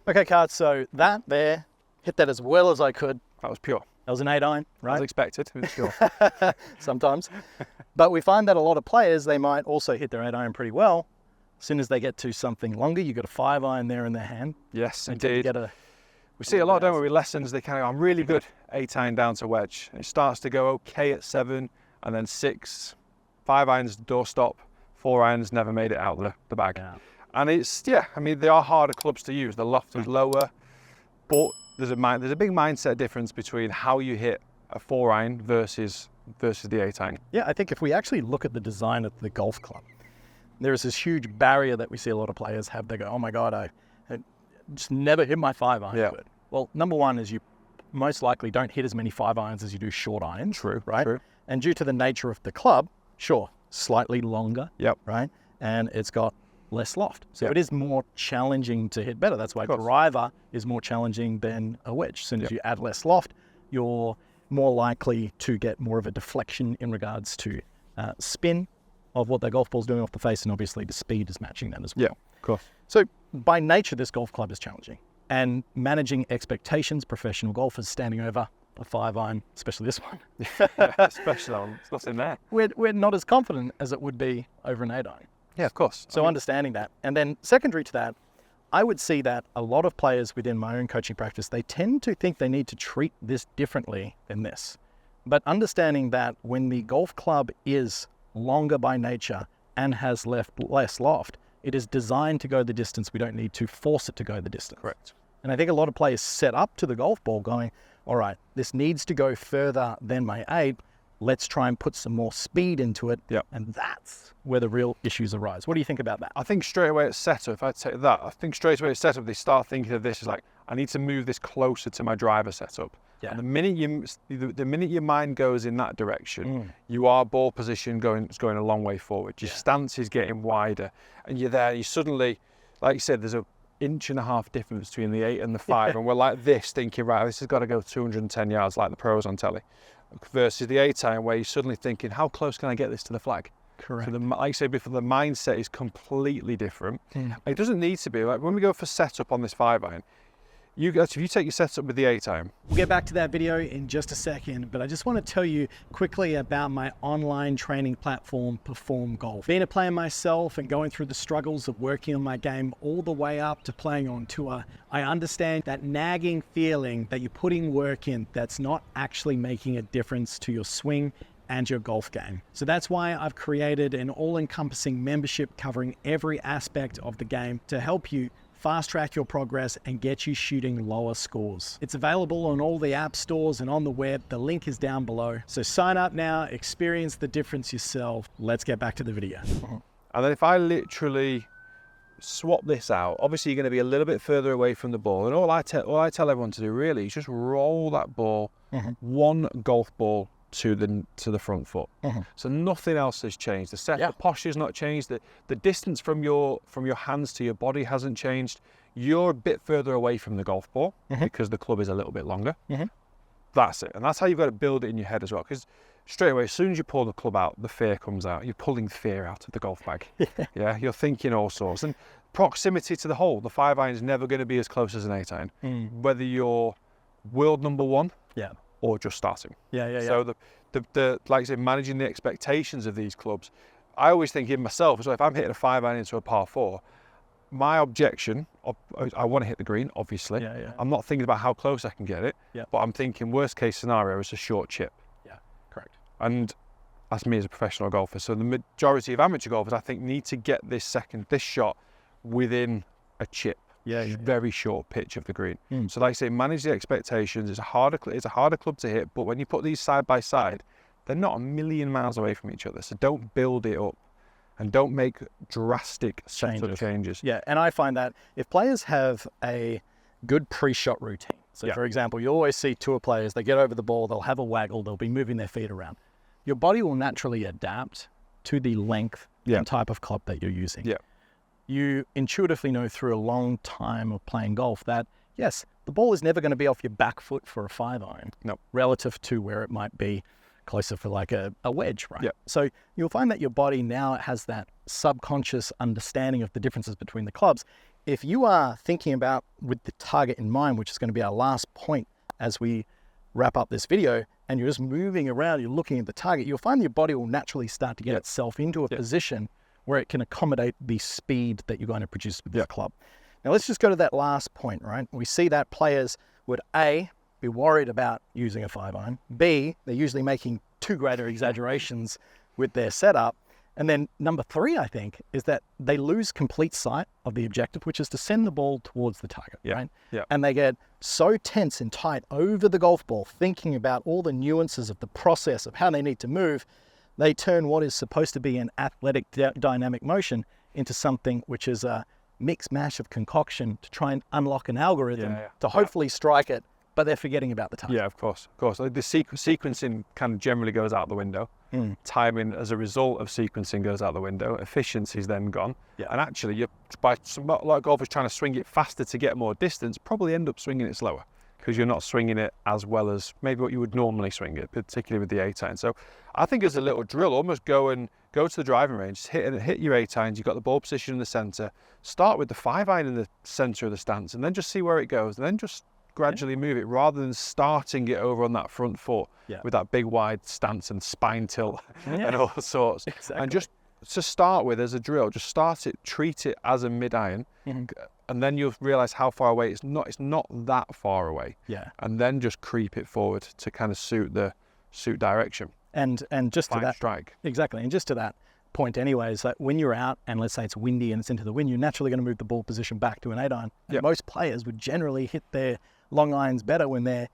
Okay, Card, so that there, hit that as well as I could. That was pure. That was an 8-iron, right? As expected, it was pure. Sometimes. But we find that a lot of players, they might also hit their 8-iron pretty well. As soon as they get to something longer, you've got a 5-iron there in their hand. Yes, They tend to indeed. get a, We see a lot, don't we, with lessons, they kind of go, I'm really good 8-iron down to wedge. It starts to go okay at 7, and then 6, 5-irons doorstop, 4-irons never made it out of the bag. Yeah. And it's, yeah, I mean, they are harder clubs to use. The loft is lower, but there's a big mindset difference between how you hit a 4-iron versus the 8-iron. Yeah, I think if we actually look at the design of the golf club, there is this huge barrier that we see a lot of players have. They go, oh my God, I just never hit my 5-iron. Yeah. Well, number one is you most likely don't hit as many 5-irons as you do short irons. True, right? true. And due to the nature of the club, sure, slightly longer, Yep. right? And it's got less loft. So Yep. it is more challenging to hit better. That's why driver is more challenging than a wedge. As soon as you add less loft, you're more likely to get more of a deflection in regards to spin of what the golf ball's doing off the face, and obviously the speed is matching that as well. Yeah, of course. So by nature, this golf club is challenging. And managing expectations, professional golfers standing over a 5-iron, especially this one, Especially that one, it's not in there. we're not as confident as it would be over an 8-iron. Yeah, of course. So understanding that. And then secondary to that, I would see that a lot of players within my own coaching practice, they tend to think they need to treat this differently than this. But understanding that when the golf club is longer by nature and has less loft, it is designed to go the distance. We don't need to force it to go the distance. Correct. And I think a lot of players set up to the golf ball going, all right, this needs to go further than my 8. Let's try and put some more speed into it. Yep. And that's where the real issues arise. What do you think about that? I think straight away at setup, if I take that, I think straight away at setup, they start thinking of this as like, I need to move this closer to my driver setup. Yeah. And the minute your mind goes in that direction, you are ball position going a long way forward. Your stance is getting wider, and you're there. You suddenly, like you said, there's an 1.5 inch difference between the 8 and the 5, and we're like this, thinking, right, this has got to go 210 yards like the pros on telly, versus the 8-iron where you're suddenly thinking, how close can I get this to the flag? Correct. So like I said before, the mindset is completely different. It doesn't need to be like when we go for setup on this 5-iron. If you take your setup with the 8-iron. We'll get back to that video in just a second, but I just want to tell you quickly about my online training platform, Perform Golf. Being a player myself and going through the struggles of working on my game all the way up to playing on tour, I understand that nagging feeling that you're putting work in that's not actually making a difference to your swing and your golf game. So that's why I've created an all-encompassing membership covering every aspect of the game to help you fast track your progress and get you shooting lower scores. It's available on all the app stores and on the web. The link is down below. So sign up now, experience the difference yourself. Let's get back to the video. And then if I literally swap this out, obviously you're going to be a little bit further away from the ball. And all I tell everyone to do really is just roll that ball, one golf ball to the front foot. So nothing else has changed. The posture's not changed. The distance from your hands to your body hasn't changed. You're a bit further away from the golf ball because the club is a little bit longer. That's it. And that's how you've got to build it in your head as well. Because straight away, as soon as you pull the club out, the fear comes out. You're pulling fear out of the golf bag. Yeah, you're thinking all sorts. And proximity to the hole, the 5-iron is never going to be as close as an 8-iron. Whether you're world number 1 or just starting. So the like I said, managing the expectations of these clubs. I always think in myself, so if I'm hitting a 5-iron into a par 4, my objection, I want to hit the green, obviously. I'm not thinking about how close I can get it, but I'm thinking worst case scenario is a short chip. Correct. And that's me as a professional golfer. So the majority of amateur golfers, I think, need to get this shot within a chip. Very short pitch of the green. So like I say, manage the expectations. It's a harder club to hit, but when you put these side by side, they're not a million miles away from each other. So don't build it up and don't make drastic setup changes. Yeah, and I find that if players have a good pre-shot routine, so for example, you always see tour players, they get over the ball, they'll have a waggle, they'll be moving their feet around. Your body will naturally adapt to the length and type of club that you're using. You intuitively know through a long time of playing golf that, yes, the ball is never going to be off your back foot for a 5-iron, relative to where it might be closer for like a wedge, right? So you'll find that your body now has that subconscious understanding of the differences between the clubs. if you are thinking about with the target in mind, which is going to be our last point as we wrap up this video, and you're just moving around, you're looking at the target, you'll find your body will naturally start to get itself into a position where it can accommodate the speed that you're going to produce with this club. Now let's just go to that last point, right? We see that players would A, be worried about using a 5-iron, B, they're usually making too greater exaggerations with their setup, and then number 3, I think, is that they lose complete sight of the objective, which is to send the ball towards the target, right? Yeah. And they get so tense and tight over the golf ball, thinking about all the nuances of the process of how they need to move, they turn what is supposed to be an athletic dynamic motion into something which is a mix mash of concoction to try and unlock an algorithm to hopefully strike it, but they're forgetting about the time. Yeah, of course. Like the sequencing kind of generally goes out the window. Timing as a result of sequencing goes out the window. Efficiency's then gone. And actually, a lot of golfers trying to swing it faster to get more distance probably end up swinging it slower because you're not swinging it as well as maybe what you would normally swing it, particularly with the 8-iron. So I think as a little drill, almost go to the driving range, hit your 8-irons, you've got the ball position in the centre, start with the 5-iron in the centre of the stance and then just see where it goes and then just gradually move it rather than starting it over on that front foot with that big wide stance and spine tilt and all sorts. And just to start with as a drill, just start it, treat it as a mid-iron and then you'll realise how far away it's not that far away. And then just creep it forward to kind of suit direction. And just to that strike. Exactly. And just to that point anyways, like when you're out and let's say it's windy and it's into the wind, you're naturally going to move the ball position back to an 8-iron. And most players would generally hit their long irons better when they're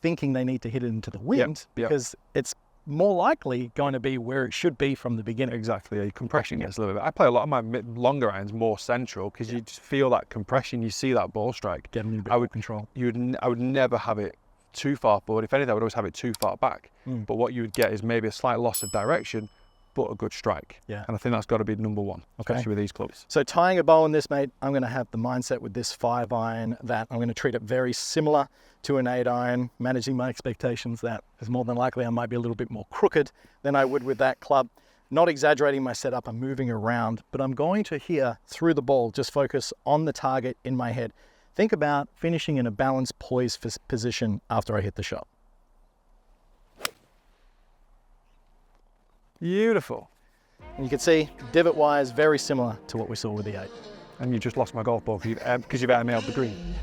thinking they need to hit it into the wind because it's more likely going to be where it should be from the beginning. Exactly. Your compression gets a little bit. I play a lot of my longer irons more central because you just feel that compression. You see that ball strike. Get a little bit more control. I would never have it too far forward. If anything, I would always have it too far back. But what you would get is maybe a slight loss of direction, but a good strike. And I think that's got to be number one, especially with these clubs. So tying a bow on this, mate, I'm going to have the mindset with this 5-iron that I'm going to treat it very similar to an 8-iron, managing my expectations that is more than likely I might be a little bit more crooked than I would with that club. Not exaggerating my setup, I'm moving around, but I'm going to here through the ball, just focus on the target in my head. Think about finishing in a balanced, poised position after I hit the shot. Beautiful. And you can see divot-wise, very similar to what we saw with the 8. And you just lost my golf ball because you've out-mailed the green.